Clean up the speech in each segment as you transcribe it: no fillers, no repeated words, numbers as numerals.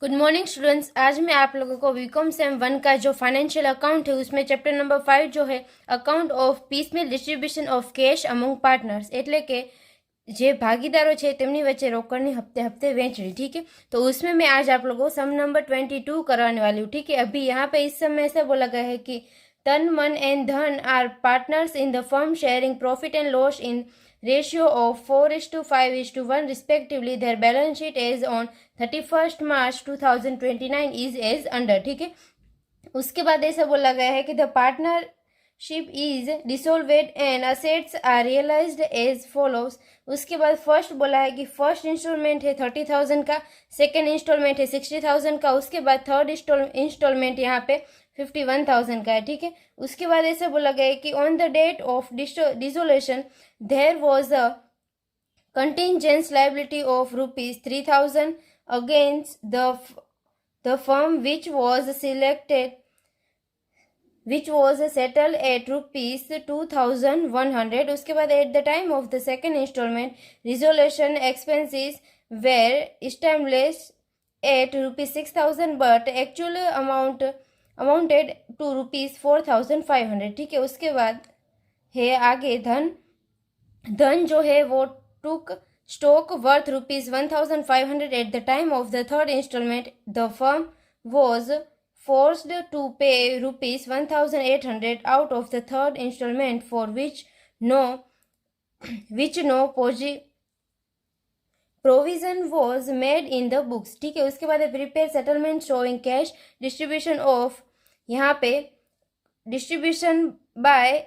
Good morning students. आज मैं आप लोगों को बीकॉम सेम 1 का जो फाइनेंशियल अकाउंट है उसमें चैप्टर नंबर 5 जो है account of piecemeal distribution of cash among partners એટલે કે જે ભાગીદારો છે તેમની વચ્ચે રોકડની હफ्ते हफ्ते વહેંચણી। ठीक है, तो उसमें मैं आज आप लोगों को सम नंबर 22 कराने वाली हूँ। ठीक है, अभी यहाँ पे इस समय ऐसा बोला गया है कि तन Man and Dhan are partners in the firm sharing profit and loss in ratio of 4:5:1 respectively. Their balance sheet as on 31st March 2029 is as under। ठीक है, उसके बाद ऐसा बोला गया है कि the partnership is dissolved and assets are realised as follows. उसके बाद फर्स्ट बोला है कि फर्स्ट इंस्टॉलमेंट है 30,000 का, सेकेंड इंस्टॉलमेंट है 60,000 का, उसके बाद थर्ड इंस्टॉलमेंट यहाँ पे 51,000 का है। ठीक है, उसके बाद ऐसे बोला गया है कि on the date of dissolution there was a contingent liability of ₹3,000 against the firm which was settled at ₹2,100। उसके बाद at the time of the second instalment resolution expenses were established at ₹6,000 but actual amounted to ₹4,500। ठीक है, उसके बाद है आगे धन जो है वो took stock worth ₹1,500 at the time of the third instalment. The firm was forced to pay ₹1,800 out of the third installment for which no provision was made in the books। ठीक है, उसके बाद prepaid settlement showing cash distribution of, यहाँ पे distribution by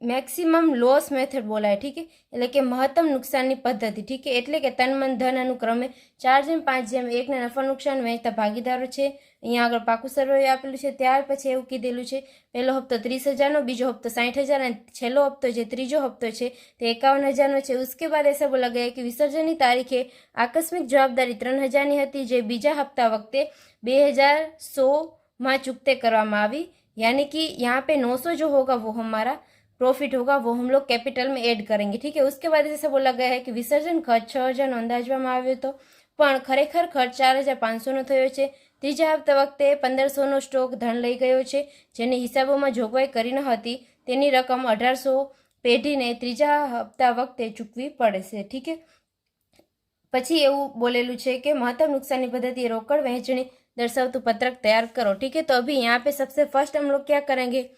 maximum loss method બોલાય। ठीक है, એટલે કે મહત્તમ નુકસાનની પદ્ધતિ। ठीक है, એટલે કે તન મન ધન અનુક્રમે 4:5:1 નફા નુકસાન વહેંચતા ભાગીદારો છે। અહીંયા આગળ પાકું સર્વે આપેલું છે, ત્યાર પછી એવું કીધેલું છે પહેલો હપ્તો 30,000નો, બીજો હપ્તો 60,000 અને છેલ્લો હપ્તો જે ત્રીજો હપ્તો છે તે 51,000નો છે। उसके बाद ऐसा बोला गया कि विसर्जनની તારીખે આકસ્મિક જવાબદારી 3,000ની હતી જે બીજા હપ્તા વખતે 2016 ચૂકતે કરવામાં આવી, यानी कि यहाँ पे 900 जो होगा वो हमारा प्रॉफिट होगा, वो हम लोग कैपिटल में ऐड करेंगे। ठीक है, उसके बाद ऐसा बोला गया है कि विसर्जन खर्च 6,000 અંદાજવામાં આવ્યો હતો પણ ખરેખર ખર્ચ 4,500નો થયો છે। ત્રીજા હપ્તા વખતે 1,500નો સ્ટોક ધન લઈ ગયો છે જેની હિસાબોમાં જોગવાઈ કરી ન હતી, તેની રકમ 1,800 પેઢીને ત્રીજા હપ્તા વખતે ચૂકવી પડશે। ठीक है, પછી એવું બોલેલું છે કે મહત્તમ નુકસાનની પદ્ધતિ રોકડ વહેંચણી दर्शावतु पत्रक तैयार करो। ठीक है, तो अभी यहाँ पे सबसे फर्स्ट हम लोग क्या करेंगे,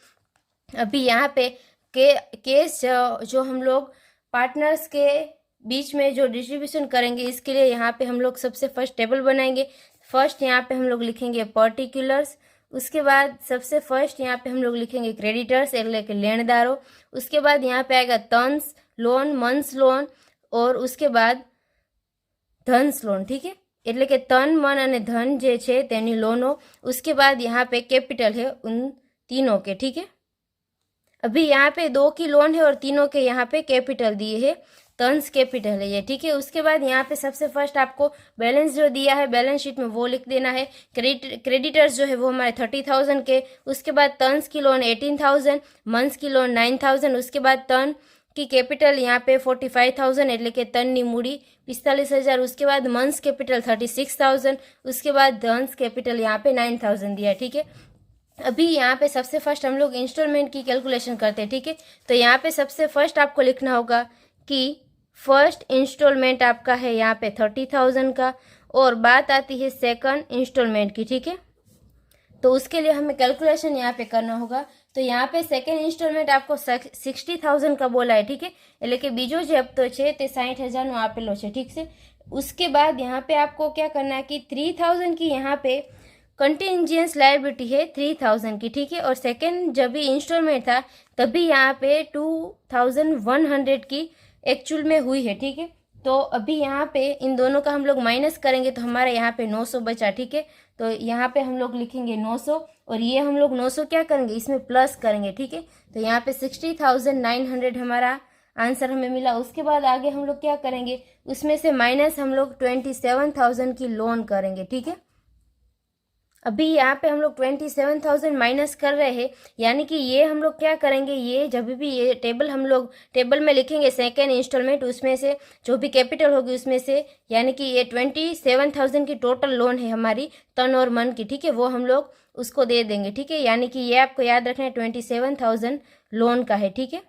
अभी यहाँ पे केस जो हम लोग पार्टनर्स के बीच में जो डिस्ट्रीब्यूशन करेंगे इसके लिए यहाँ पे हम लोग सबसे फर्स्ट टेबल बनाएंगे। फर्स्ट यहाँ पे हम लोग लिखेंगे पर्टिकुलर्स, उसके बाद सबसे फर्स्ट यहाँ पे हम लोग लिखेंगे क्रेडिटर्स એટલે કે લેણદારો। उसके बाद यहाँ पे आएगा टर्न्स लोन, मंथ्स लोन और उसके बाद धन्स लोन। ठीक है, એટલે કે તન મન અને ધન જે છે તેની લોનો। उसके बाद यहाँ पे कैपिटल है उन तीनों के। ठीक है, अभी यहाँ पे 2 की लोन है और तीनों के यहाँ पे कैपिटल दिए है, टर्न्स कैपिटल है ये। ठीक है, उसके बाद यहाँ पे सबसे फर्स्ट आपको बैलेंस जो दिया है बैलेंस शीट में वो लिख देना है। क्रेडिटर्स जो है वो हमारे 30,000 के, उसके बाद टर्न्स की लोन 18,000, मंथ्स की लोन 9,000, उसके बाद टर्न की कैपिटल यहाँ पे 45,000 એટલે કે તનની મૂડી 45,000, उसके बाद मंथ्स कैपिटल 36,000, उसके बाद धन्स कैपिटल यहाँ पे 9,000 दिया। ठीक है, अभी यहाँ पे सबसे फर्स्ट हम लोग इंस्टॉलमेंट की कैलकुलेशन करते हैं। ठीक है, तो यहाँ पे सबसे फर्स्ट आपको लिखना होगा कि फर्स्ट इंस्टॉलमेंट आपका है यहाँ पे 30,000 का और बात आती है सेकंड इंस्टॉलमेंट की। ठीक है, तो उसके लिए हमें कैलकुलेशन यहाँ पे करना होगा। तो यहाँ पे सेकेंड इंस्टॉलमेंट आपको 60,000 का बोला है। ठीक है, એટલે કે બીજો જે હપ્તો છે તે 60,000નો આપેલો છે। ठीक से उसके बाद यहाँ पे आपको क्या करना है कि 3,000 की यहाँ पे कंटिजेंस लायबिलिटी है 3,000 की। ठीक है, और सेकेंड जब भी इंस्टॉलमेंट था तभी यहाँ पे 2,100 की एक्चुअल में हुई है। ठीक है, तो अभी यहाँ पे इन दोनों का हम लोग माइनस करेंगे तो हमारा यहाँ पे 900 बचा। ठीक है, तो यहाँ पे हम लोग लिखेंगे 900 और ये हम लोग 900 क्या करेंगे इसमें प्लस करेंगे। ठीक है, तो यहाँ पे 60,900 हमारा आंसर हमें मिला। उसके बाद आगे हम लोग क्या करेंगे उसमें से माइनस हम लोग 27,000 की लोन करेंगे। ठीक है, अभी यहाँ पे हम लोग 27,000 माइनस कर रहे हैं, यानी कि ये हम लोग क्या करेंगे, ये जब भी ये टेबल हम लोग टेबल में लिखेंगे सेकेंड इंस्टॉलमेंट, उसमें से जो भी कैपिटल होगी उसमें से, यानी कि ये 27,000 की टोटल लोन है हमारी तन और मन की, ठीक है, वो हम लोग उसको दे देंगे, ठीक है। यानी कि ये आपको याद रखना है 27,000 लोन का है, ठीक है।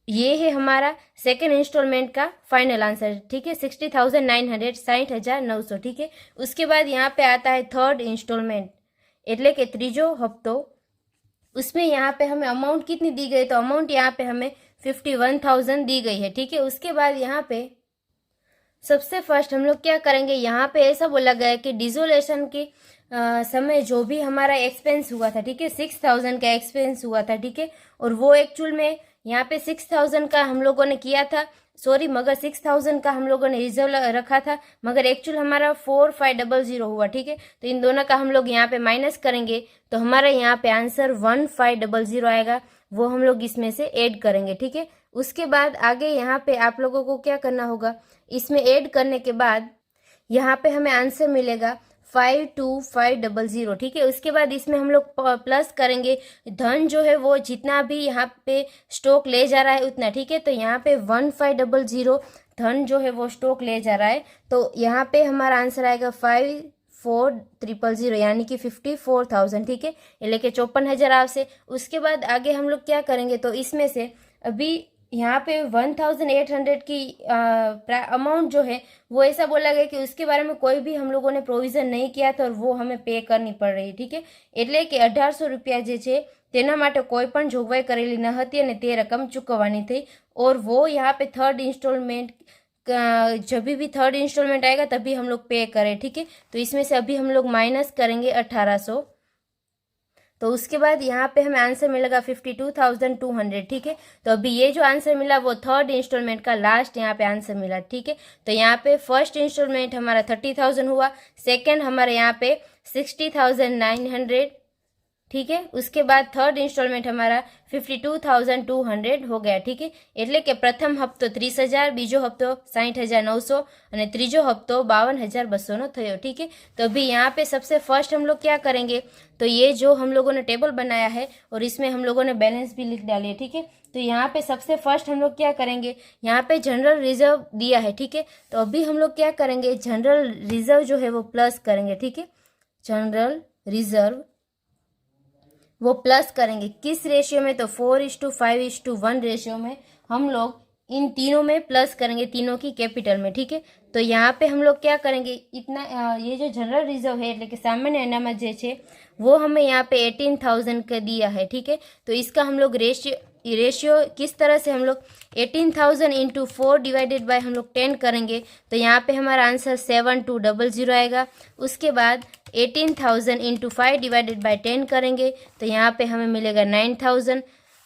ये है हमारा सेकेंड इंस्टॉलमेंट का फाइनल आंसर, ठीक है, 60,900, 60,900, ठीक है। उसके बाद यहाँ पे आता है थर्ड इंस्टॉलमेंट, એટલે કે ત્રીજો હપ્તો। उसमें यहाँ पे हमें अमाउंट कितनी दी गई, तो अमाउंट यहाँ पे हमें 51,000 दी गई है, ठीक है। उसके बाद यहाँ पे सबसे फर्स्ट हम लोग क्या करेंगे, यहाँ पे ऐसा बोला गया है कि डिसोलेशन के समय जो भी हमारा एक्सपेंस हुआ था, ठीक है, 6,000 का एक्सपेंस हुआ था, ठीक है, और वो एक्चुअल में यहाँ पे 6,000 का हम लोगों ने किया था, सॉरी, मगर 6,000 का हम लोगों ने रिजर्व रखा था, मगर एक्चुअल हमारा 4,500 हुआ, ठीक है। तो इन दोनों का हम लोग यहाँ पे माइनस करेंगे तो हमारा यहाँ पे आंसर 1,500 आएगा, वो हम लोग इसमें से ऐड करेंगे, ठीक है। उसके बाद आगे यहाँ पे आप लोगों को क्या करना होगा, इसमें ऐड करने के बाद यहाँ पे हमें आंसर मिलेगा 5,2,500, ठीक है। उसके बाद इसमें हम लोग प्लस करेंगे, धन जो है वो जितना भी यहाँ पे स्टॉक ले जा रहा है उतना, ठीक है। तो यहाँ पे 1,500 धन जो है वो स्टॉक ले जा रहा है, तो यहाँ पे हमारा आंसर आएगा 5,4,000, यानी कि 54,000, ठीक है, એટલે કે 54,000 આવશે। उसके बाद आगे हम लोग क्या करेंगे, तो इसमें से अभी यहाँ पे 1,800 की अमाउंट जो है वो ऐसा बोला गया कि उसके बारे में कोई भी हम लोगों ने प्रोविजन नहीं किया था और वो हमें पे करनी पड़ रही, ठीक है। એટલે કે 1,800 રૂપિયા જે છે તેના માટે કોઈ પણ જોગવાઈ કરેલી ન હતી અને તે રકમ ચૂકવવાની થઈ, और वो यहाँ पे थर्ड इंस्टॉलमेंट, जब भी थर्ड इंस्टॉलमेंट आएगा तभी हम लोग पे करें, ठीक है। तो इसमें से अभी हम लोग माइनस करेंगे 1,800, तो उसके बाद यहाँ पे हमें आंसर मिलेगा 52,200, ठीक है। तो अभी ये जो आंसर मिला वो थर्ड इंस्टॉलमेंट का लास्ट यहाँ पे आंसर मिला, ठीक है। तो यहाँ पे फर्स्ट इंस्टॉलमेंट हमारा 30,000 हुआ, सेकंड हमारे यहाँ पे 60,900, ठीक है। उसके बाद थर्ड इंस्टॉलमेंट हमारा 52,200 हो गया, ठीक है। એટલે કે પ્રથમ હપ્તો 30,000, બીજો હપ્તો 60,900 અને ત્રીજો હપ્તો 52,200 નો થયો, ठीक है। तो अभी यहाँ पे सबसे फर्स्ट हम लोग क्या करेंगे, तो ये जो हम लोगों ने टेबल बनाया है और इसमें हम लोगों ने बैलेंस भी लिख डाले, ठीक है। तो यहाँ पे सबसे फर्स्ट हम लोग क्या करेंगे, यहाँ पे जनरल रिजर्व दिया है, ठीक है। तो अभी हम लोग क्या करेंगे, जनरल रिजर्व जो है वो प्लस करेंगे, ठीक है। जनरल रिजर्व वो प्लस करेंगे किस रेशियो में, तो 4:5:1 रेशियो में हम लोग इन तीनों में प्लस करेंगे, तीनों की कैपिटल में, ठीक है। तो यहाँ पे हम लोग क्या करेंगे, इतना ये जो जनरल रिजर्व है એટલે કે सामान्य अनामत જે છે वो हमें यहाँ पे 18,000 का दिया है, ठीक है। तो इसका हम लोग रेशियो किस तरह से, हम लोग 18,000 इंटू 4 डिवाइडेड बाय हम लोग 10 करेंगे, तो यहाँ पे हमारा आंसर 7,200 आएगा। उसके बाद 18,000 इंटू 5 डिवाइडेड बाय 10 करेंगे, तो यहाँ पे हमें मिलेगा 9,000।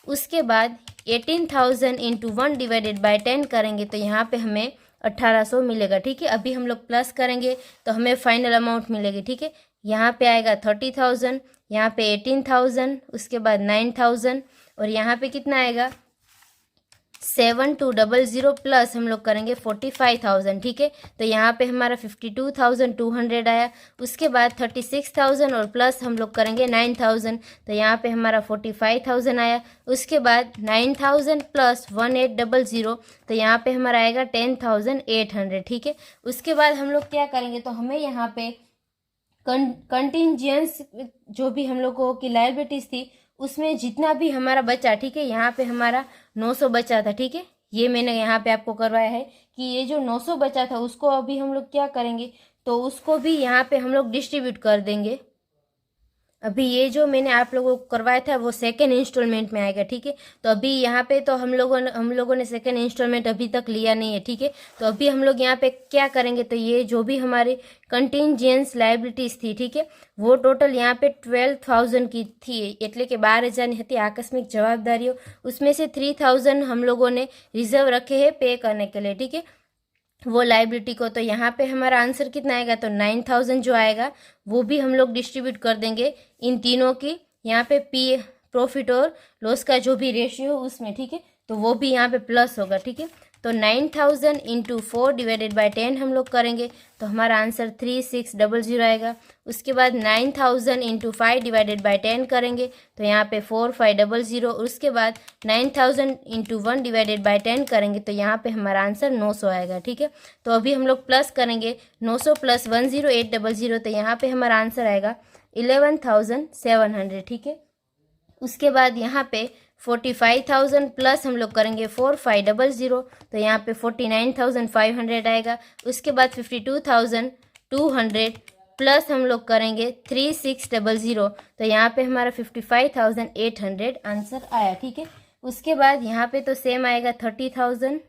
उसके बाद 18,000 इंटू 1 डिवाइडेड बाय 10 करेंगे, तो यहाँ पे हमें 1,800 मिलेगा, ठीक है। अभी हम लोग प्लस करेंगे तो हमें फाइनल अमाउंट मिलेगी, ठीक है। यहाँ पे आएगा 30,000, यहाँ पे 18,000, उसके बाद 9,000 और यहाँ पे कितना आएगा 7,200 प्लस हम लोग करेंगे 45,000, ठीक है। तो यहाँ पे हमारा 52,200 आया। उसके बाद 36,000 और प्लस हम लोग करेंगे 9,000, तो यहाँ पे हमारा 45,000 आया। उसके बाद 9,000 प्लस 1,800, तो यहाँ पे हमारा आएगा 10,800, ठीक है। उसके बाद हम लोग क्या करेंगे, तो हमें यहाँ पे कंटिजेंस जो भी हम लोगों की लायबिलिटीज थी उसमें जितना भी हमारा बचा, ठीक है, यहाँ पे हमारा 900 बचा था, ठीक है। ये मैंने यहाँ पे आपको करवाया है कि ये जो 900 बचा था उसको अभी हम लोग क्या करेंगे, तो उसको भी यहाँ पे हम लोग डिस्ट्रीब्यूट कर देंगे। अभी ये जो मैंने आप लोगों को करवाया था वो सेकेंड इंस्टॉलमेंट में आएगा, ठीक है। तो अभी यहाँ पे तो हम लोगों ने सेकेंड इंस्टॉलमेट अभी तक लिया नहीं है, ठीक है। तो अभी हम लोग यहाँ पे क्या करेंगे, तो ये जो भी हमारी कंटिजेंस लायबिलिटीज थी, ठीक है, वो टोटल यहाँ पे 12,000 की थी, એટલે કે 12,000 હતી आकस्मिक जवाबदारियों, उसमें से 3,000 हम लोगों ने रिजर्व रखे हैं पे करने के लिए, ठीक है, वो लाइबिलिटी को। तो यहाँ पे हमारा आंसर कितना आएगा, तो 9,000 जो आएगा वो भी हम लोग डिस्ट्रीब्यूट कर देंगे इन तीनों की, यहाँ पे पी प्रॉफिट और लॉस का जो भी रेशियो उसमें, ठीक है। तो वो भी यहाँ पे प्लस होगा, ठीक है। तो 9000 इंटू 4 डिवाइडेड बाई 10 हम लोग करेंगे तो हमारा आंसर 3600 आएगा। उसके बाद 9000 इंटू 5 डिवाइडेड बाई 10 करेंगे तो यहाँ पे 4500। उसके बाद 9000 इंटू 1 डिवाइडेड बाई 10 करेंगे तो यहाँ पे हमारा आंसर 900 आएगा। ठीक है, तो अभी हम लोग प्लस करेंगे 900 प्लस 10800 तो यहाँ पे हमारा आंसर आएगा 11700। ठीक है, उसके बाद यहाँ पे 45,000 प्लस हम लोग करेंगे 4500 तो यहाँ पे 49,500 आएगा। उसके बाद 52,200 प्लस हम लोग करेंगे 3600 तो यहाँ पे हमारा 55,800 आंसर आया। ठीक है, उसके बाद यहाँ पे तो सेम आएगा 30,000,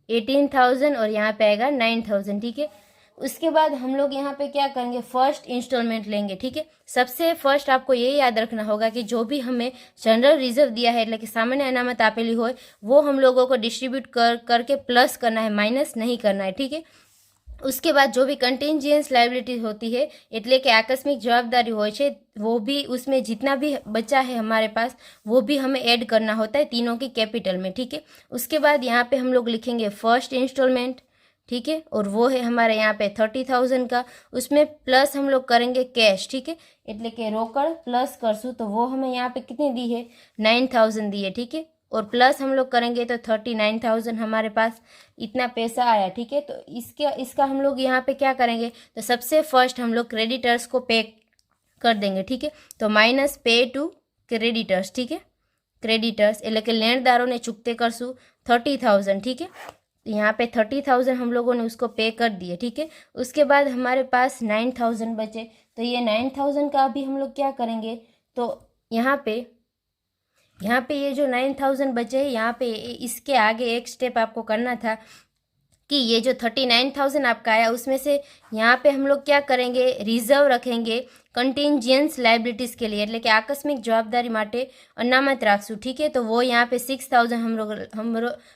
18,000 और यहाँ पे आएगा 9,000। ठीक है, उसके बाद हम लोग यहाँ पे क्या करेंगे, फर्स्ट इंस्टॉलमेंट लेंगे। ठीक है, सबसे फर्स्ट आपको ये याद रखना होगा कि जो भी हमें जनरल रिजर्व दिया है, એટલે કે सामान्य अनामत आपेली हो, वो हम लोगों को डिस्ट्रीब्यूट करके प्लस करना है, माइनस नहीं करना है। ठीक है, उसके बाद जो भी कंटिजेंस लायबिलिटी होती है, એટલે કે आकस्मिक जवाबदारी હોય છે, वो भी उसमें जितना भी बचा है हमारे पास वो भी हमें ऐड करना होता है तीनों की कैपिटल में। ठीक है, उसके बाद यहाँ पे हम लोग लिखेंगे फर्स्ट इंस्टॉलमेंट। ठीक है, और वो है हमारे यहाँ पे 30,000 का, उसमें प्लस हम लोग करेंगे कैश। ठीक है, એટલે કે रोकड़ प्लस करसू तो वो हमें यहाँ पे कितनी दी है, 9,000 दी है। ठीक है, और प्लस हम लोग करेंगे तो 39,000 हमारे पास इतना पैसा आया। ठीक है, तो इसका हम लोग यहाँ पे क्या करेंगे, तो सबसे फर्स्ट हम लोग क्रेडिटर्स को पे कर देंगे। ठीक है, तो माइनस पे टू क्रेडिटर्स। ठीक है, क्रेडिटर्स એટલે કે લેણદારોને ચૂકતે કરશું 30,000। ठीक है, यहाँ पे 30,000 हम लोगों ने उसको पे कर दिए। ठीक है, उसके बाद हमारे पास 9,000 बचे तो ये 9,000 का अभी हम लोग क्या करेंगे, तो यहाँ पे ये जो 9,000 बचे हैं, यहाँ पे इसके आगे एक स्टेप आपको करना था कि ये जो 39,000 आपका आया उसमें से यहाँ पे हम लोग क्या करेंगे, रिजर्व रखेंगे कंटिजेंस लायबिलिटीज़ के लिए, એટલે કે आकस्मिक जवाबदारी માટે अनामत રાખશું। ठीक है, तो वो यहाँ पे 6,000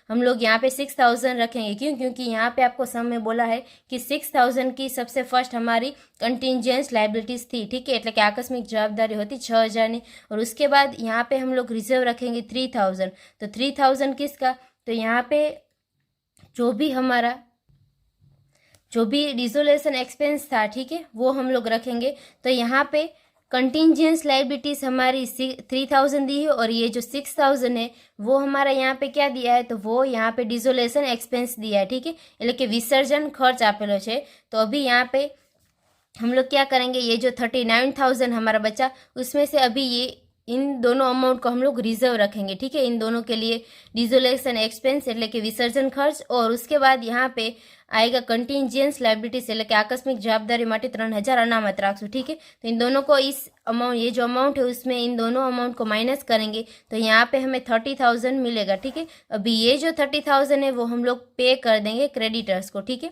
हम लोग यहाँ पे 6,000 रखेंगे। क्यों, क्योंकि यहाँ पे आपको सम में बोला है कि 6,000 की सबसे फर्स्ट हमारी कंटिजेंस लायबिलिटीज़ थी। ठीक है, એટલે કે आकस्मिक जवाबदारी होती 6,000 और उसके बाद यहाँ पे हम लोग रिजर्व रखेंगे 3,000। तो 3,000 किसका, तो यहाँ पे जो भी डिसोलेशन एक्सपेंस था, ठीक है, वो हम लोग रखेंगे। तो यहाँ पे कंटिजेंस लायबिलिटीज हमारी 3,000 दी है और ये जो 6,000 है वो हमारा यहाँ पे क्या दिया है, तो वो यहाँ पे डिसोलेशन एक्सपेंस दिया है। ठीक है, એટલે કે विसर्जन खर्च आपेलो है। तो अभी यहाँ पे हम लोग क्या करेंगे, ये जो 39,000 हमारा बचा उसमें से अभी ये इन दोनों अमाउंट को हम लोग रिजर्व रखेंगे। ठीक है, इन दोनों के लिए डिसोलेशन एक्सपेंस એટલે કે विसर्जन खर्च, और उसके बाद यहाँ पे आएगा कंटिजेंस लायबिलिटीज એટલે કે आकस्मिक जवाबदारी માટે 3,000 अनामत રાખશું। ठीक है, तो इन दोनों को इस अमाउंट, ये जो अमाउंट है उसमें इन दोनों अमाउंट को माइनस करेंगे तो यहाँ पे हमें 30,000 मिलेगा। ठीक है, अभी ये जो 30,000 है वो हम लोग पे कर देंगे क्रेडिटर्स को। ठीक है,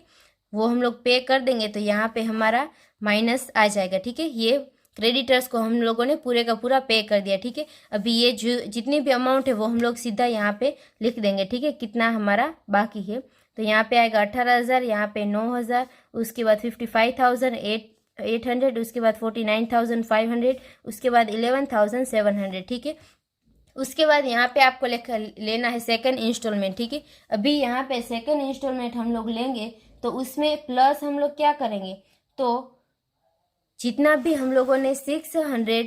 वो हम लोग पे कर देंगे तो यहाँ पे हमारा माइनस आ जाएगा। ठीक है, ये क्रेडिटर्स को हम लोगों ने पूरे का पूरा पे कर दिया। ठीक है, अभी ये जो जितनी भी अमाउंट है वो हम लोग सीधा यहाँ पे लिख देंगे। ठीक है, कितना हमारा बाकी है, तो यहाँ पे आएगा 18,000, यहाँ पे 9,000, उसके बाद 55,800, उसके बाद 49,500, उसके बाद 11,700। ठीक है, उसके बाद यहाँ पे आपको लेना है सेकंड इंस्टॉलमेंट। ठीक है, अभी यहाँ पे सेकंड इंस्टॉलमेंट हम लोग लेंगे तो उसमें प्लस हम लोग क्या करेंगे, तो जितना भी हम लोगों ने 600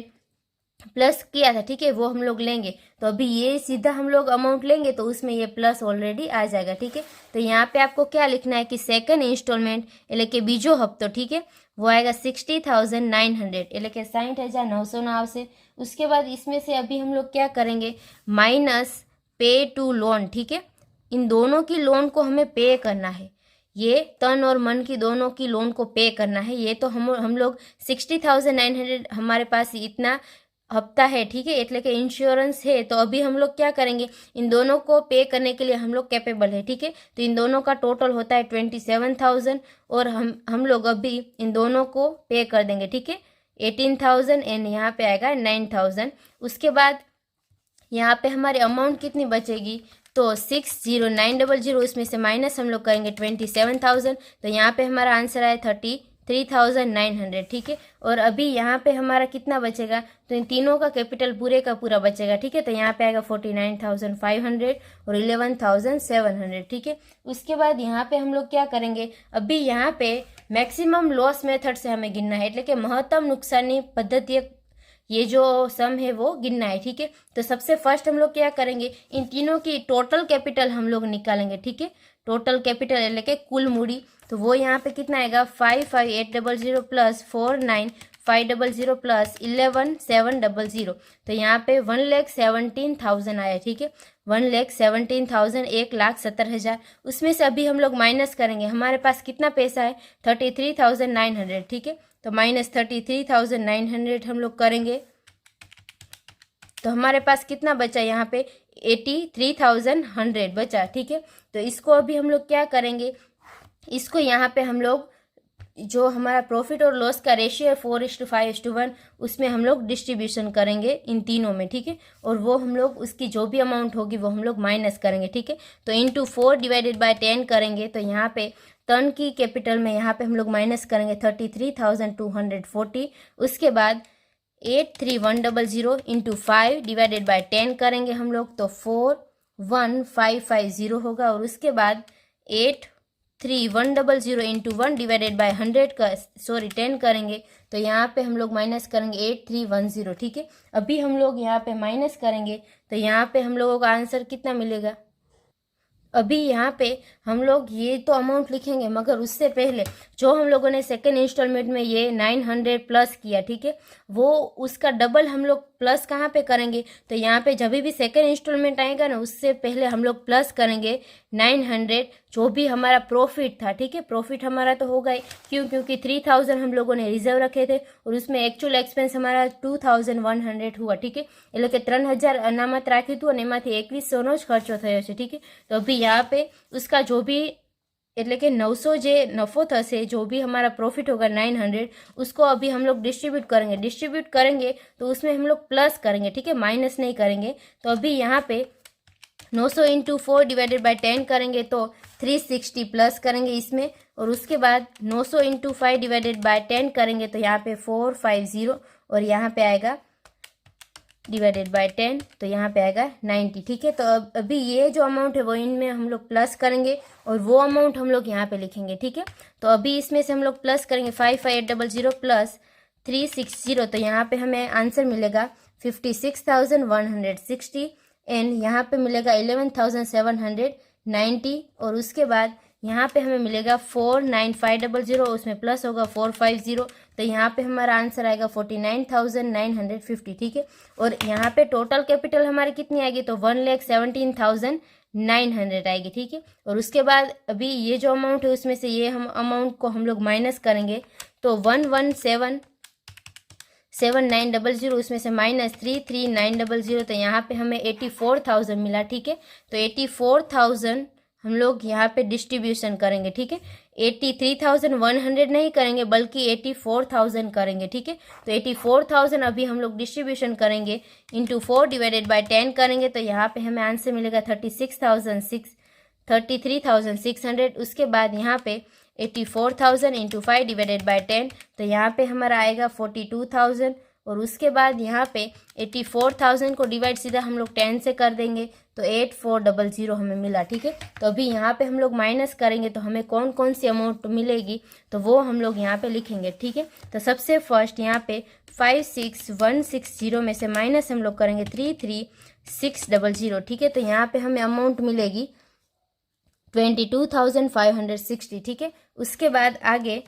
प्लस किया था, ठीक है, वो हम लोग लेंगे। तो अभी ये सीधा हम लोग अमाउंट लेंगे तो उसमें ये प्लस ऑलरेडी आ जाएगा। ठीक है, तो यहाँ पे आपको क्या लिखना है कि सेकंड इंस्टॉलमेंट એટલે કે બીજો હપ્તો, ठीक है, वो आएगा 60,900 એટલે કે 60,900 આવશે। उसके बाद इसमें से अभी हम लोग क्या करेंगे, माइनस पे टू लोन। ठीक है, इन दोनों की लोन को हमें पे करना है, ये तन और मन की दोनों की लोन को पे करना है। ये तो हम लोग 60,900 हमारे पास इतना हफ्ता है। ठीक है, એટલે કે इंश्योरेंस है। तो अभी हम लोग क्या करेंगे, इन दोनों को पे करने के लिए हम लोग कैपेबल है। ठीक है, तो इन दोनों का टोटल होता है 27,000 और हम लोग अभी इन दोनों को पे कर देंगे। ठीक है, 18,000 एंड यहाँ पे आएगा 9,000। उसके बाद यहाँ पे हमारी अमाउंट कितनी बचेगी, तो 60,900, उसमें से माइनस हम लोग करेंगे 27,000 तो यहाँ पे हमारा आंसर आया 4900, ठीक है। और अभी यहाँ पे हमारा कितना बचेगा, तो इन तीनों का कैपिटल पूरे का पूरा बचेगा, ठीक है। तो यहाँ पे आएगा 49,500 और 11,700, ठीक है। उसके बाद यहाँ पे हम लोग क्या करेंगे, अभी यहाँ पे मैक्सिमम लॉस मेथड से हमें गिनना है, એટલે કે મહત્તમ નુકસાની पद्धति ये जो सम है वो गिनना है, ठीक है। तो सबसे फर्स्ट हम लोग क्या करेंगे, इन तीनों की टोटल कैपिटल हम लोग निकालेंगे, ठीक है। टोटल कैपिटल એટલે કે कुल मूड़ी, तो वो यहाँ पे कितना आएगा 55,800 प्लस 49,500 प्लस 11,700, तो यहाँ पे 1,17,000 आया, ठीक है। 1,17,000, 1,70,000। उसमें से अभी हम लोग माइनस करेंगे, हमारे पास कितना पैसा है 33,900, ठीक है। तो माइनस 33,900 हम लोग करेंगे, तो हमारे पास कितना बचा यहाँ पे 83,100 बचा, ठीक है। तो इसको अभी हम लोग क्या करेंगे, इसको यहाँ पे हम लोग जो हमारा प्रॉफिट और लॉस का रेशियो है 4:5:1, उसमें हम लोग डिस्ट्रीब्यूशन करेंगे इन तीनों में, ठीक है। और वो हम लोग उसकी जो भी अमाउंट होगी वो हम लोग माइनस करेंगे, ठीक है। तो इंटू 4 डिवाइडेड बाय 10 करेंगे, तो यहाँ पे टर्न की कैपिटल में यहाँ पे हम लोग माइनस करेंगे 33,240। उसके बाद 83100 इंटू 5 डिवाइडेड बाय 10 करेंगे हम लोग, तो 41550 होगा। और उसके बाद 83100 इंटू 1 डिवाइडेड बाय 10 करेंगे, तो यहाँ पे हम लोग माइनस करेंगे 8310, ठीक है। अभी हम लोग यहाँ पे माइनस करेंगे, तो यहाँ पे हम लोगों का आंसर कितना मिलेगा, अभी यहाँ पे हम लोग ये तो अमाउंट लिखेंगे, मगर उससे पहले जो हम लोगों ने सेकेंड इंस्टॉलमेंट में ये 900 प्लस किया, ठीक है, वो उसका डबल हम लोग प्लस कहाँ पे करेंगे, तो यहाँ पे जब भी सेकेंड इंस्टॉलमेंट आएगा ना, उससे पहले हम लोग प्लस करेंगे 900 जो भी हमारा प्रॉफिट था, ठीक है। प्रॉफिट हमारा तो होगा ही, क्योंकि 3000 हम लोगों ने रिजर्व रखे थे और उसमें एक्चुअल एक्सपेंस हमारा 2100 हुआ, ठीक है। એટલે કે 3000 અનામત રાખ્યું હતું અને એમાંથી 2100નો જ ખર્ચો થયો છે, ठीक है। तो अभी यहाँ पे उसका जो भी એટલે કે 900 જે નફો થશે, जो भी हमारा प्रॉफिट होगा 900, उसको अभी हम लोग डिस्ट्रीब्यूट करेंगे तो उसमें हम लोग प्लस करेंगे, ठीक है, माइनस नहीं करेंगे। तो अभी यहाँ पे 900 इंटू 4 डिवाइडेड बाई 10 करेंगे तो 360 प्लस करेंगे इसमें, और उसके बाद 900 इंटू 5 डिवाइडेड बाई 10 करेंगे तो यहाँ पे 450 और यहाँ पे आएगा डिवाइडेड बाय 10, तो यहाँ पे आएगा 90, ठीक है। तो अभी ये जो अमाउंट है वो इनमें हम लोग प्लस करेंगे और वो अमाउंट हम लोग यहाँ पे लिखेंगे, ठीक है। तो अभी इसमें से हम लोग प्लस करेंगे 55,800 प्लस 360, तो यहाँ पे हमें आंसर मिलेगा 56,160 एंड यहाँ पे मिलेगा 11,790 और उसके बाद यहाँ पे हमें मिलेगा 49500, उसमें प्लस होगा 450, तो यहाँ पे हमारा आंसर आएगा 49,950, ठीक है। और यहाँ पे टोटल कैपिटल हमारी कितनी आएगी, तो 1,17,900 आएगी, ठीक है। और उसके बाद अभी ये जो अमाउंट है उसमें से ये हम अमाउंट को हम लोग माइनस करेंगे, तो 117,790 उसमें से माइनस 33,900, तो यहाँ पे हमें 84,000 मिला, ठीक है। तो 84,000 हम लोग यहाँ पे डिस्ट्रीब्यूशन करेंगे, ठीक है। 83,100 नहीं करेंगे बल्कि 84,000 करेंगे, ठीक है। तो 84,000 अभी हम लोग डिस्ट्रीब्यूशन करेंगे, इंटू 4 डिवाइडेड बाय 10 करेंगे, तो यहाँ पे हमें आंसर मिलेगा 33,600। उसके बाद यहाँ पे 84,000 इंटू 5 डिवाइडेड बाय 10, तो यहाँ पे हमारा आएगा 42,000 और उसके बाद यहाँ पे 84,000 को डिवाइड सीधा हम लोग 10 से कर देंगे, तो 8400 हमें मिला, ठीक है। तो अभी यहाँ पे हम लोग माइनस करेंगे तो हमें कौन कौन सी अमाउंट मिलेगी, तो वो हम लोग यहाँ पे लिखेंगे, ठीक है। तो सबसे फर्स्ट यहाँ पे 56,160 में से माइनस हम लोग करेंगे 33,600, ठीक है। तो यहाँ पे हमें अमाउंट मिलेगी 22,560, ठीक है। उसके बाद आगे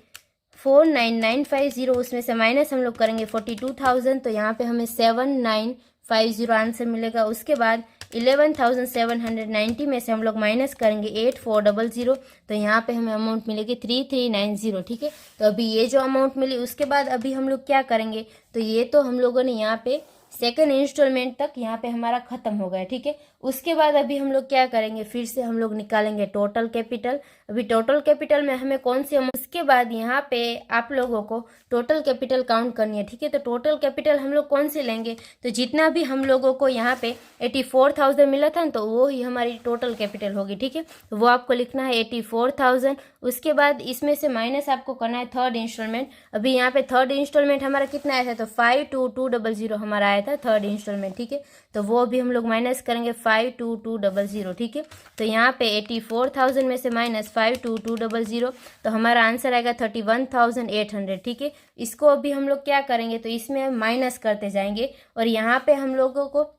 49,950 उसमें से माइनस हम लोग करेंगे 42,000, तो यहाँ पे हमें 7,950 आंसर मिलेगा। उसके बाद 11,790 में से हम लोग माइनस करेंगे 8,400, तो यहाँ पे हमें अमाउंट मिलेगी 3,390, ठीक है। तो अभी ये जो अमाउंट मिली उसके बाद अभी हम लोग क्या करेंगे, तो ये तो हम लोगों ने यहाँ पे सेकंड इंस्टॉलमेंट तक यहाँ पे हमारा खत्म हो गया, ठीक है। उसके बाद अभी हम लोग क्या करेंगे, फिर से हम लोग निकालेंगे टोटल कैपिटल। अभी टोटल कैपिटल में हमें कौन सी उसके बाद यहाँ पे आप लोगों को टोटल कैपिटल काउंट करनी है, ठीक है। तो टोटल कैपिटल हम लोग कौन सी लेंगे, तो जितना भी हम लोगों को यहाँ पे 84,000 मिला था ना, तो वो ही हमारी टोटल कैपिटल होगी, ठीक है। तो वो आपको लिखना है 84,000। उसके बाद इसमें से माइनस आपको करना है थर्ड इंस्टॉलमेंट। अभी यहाँ पे थर्ड इंस्टॉलमेंट हमारा कितना आया था, तो 52200 हमारा आया था थर्ड इंस्टॉलमेंट, ठीक है। तो वो भी हम लोग माइनस करेंगे 52200, ठीक है। तो यहाँ पे 84,000 में से माइनस 52200, तो हमारा आंसर आएगा 31,800, ठीक है। इसको अभी हम लोग क्या करेंगे, तो इसमें माइनस करते जाएंगे और यहाँ पे हम लोगों को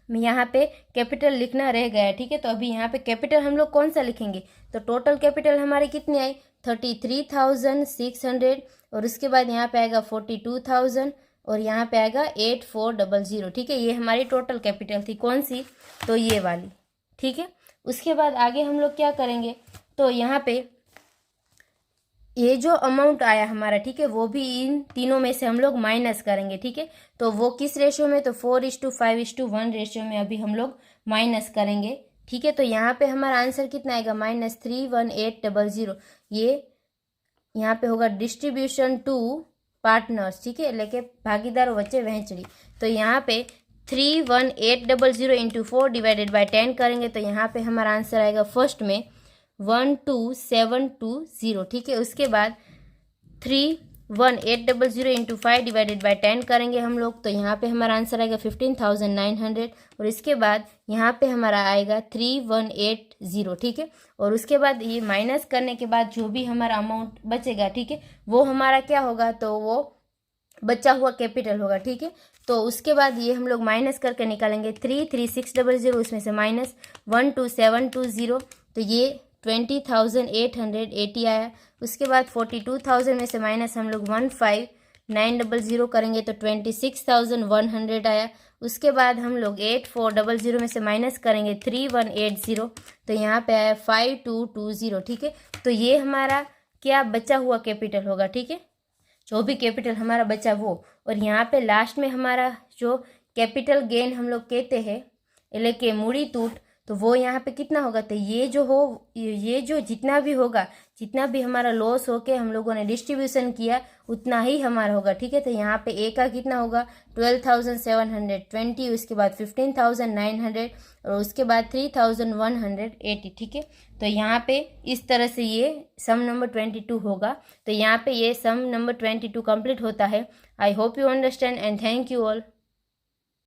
यहाँ पे कैपिटल लिखना रह गया है, ठीक है। तो अभी यहाँ पे कैपिटल हम लोग कौन सा लिखेंगे, तो टोटल कैपिटल हमारी कितनी आई 33,600 और उसके बाद यहाँ पे आएगा 42,000 और यहाँ पे आएगा 8400, ठीक है। ये हमारी टोटल कैपिटल थी, कौन सी, तो ये वाली, ठीक है। उसके बाद आगे हम लोग क्या करेंगे, तो यहाँ पे ये जो अमाउंट आया हमारा, ठीक है, वो भी इन तीनों में से हम लोग माइनस करेंगे, ठीक है। तो वो किस रेशियो में, तो 4:5:1 रेशियो में अभी हम लोग माइनस करेंगे, ठीक है। तो यहाँ पे हमारा आंसर कितना आएगा -31800। ये यहाँ पे होगा डिस्ट्रीब्यूशन टू पार्टनर्स, ठीक है, लेके भागीदारों वच्चे वहेंचणी। तो यहाँ पे 31800 इंटू 4 डिवाइडेड बाय 10 करेंगे, तो यहाँ पे हमारा आंसर आएगा फर्स्ट में 12720, ठीक है। उसके बाद 31800 इंटू 5 डिवाइडेड बाय 10 करेंगे हम लोग, तो यहाँ पे हमारा आंसर आएगा 15,900 और इसके बाद यहाँ पे हमारा आएगा 3180, ठीक है। और उसके बाद ये माइनस करने के बाद जो भी हमारा अमाउंट बचेगा, ठीक है, वो हमारा क्या होगा, तो वो बचा हुआ कैपिटल होगा, ठीक है। तो उसके बाद ये हम लोग माइनस करके निकालेंगे 33600, उसमें से माइनस 12720, तो ये 20,880 आया। उसके बाद 42,000 में से माइनस हम लोग 15,900 करेंगे, तो 26,100 आया। उसके बाद हम लोग 8400 में से माइनस करेंगे 3180, तो यहाँ पे आया 5220, ठीक है। तो ये हमारा क्या बचा हुआ कैपिटल होगा, ठीक है, जो भी कैपिटल हमारा बचा वो। और यहाँ पे लास्ट में हमारा जो कैपिटल गेन हम लोग कहते हैं એટલે કે मूड़ी टूट, तो वो यहाँ पे कितना होगा, तो ये जो जितना भी होगा, जितना भी हमारा लॉस होके हम लोगों ने डिस्ट्रीब्यूशन किया उतना ही हमारा होगा, ठीक है। तो यहाँ पे ए का कितना होगा 12,720, उसके बाद 15,900 और उसके बाद 3,180, ठीक है। तो यहाँ पे इस तरह से ये सम नंबर 22 होगा। तो यहाँ पे ये सम नंबर 22 कंप्लीट होता है। I hope you understand and thank you all.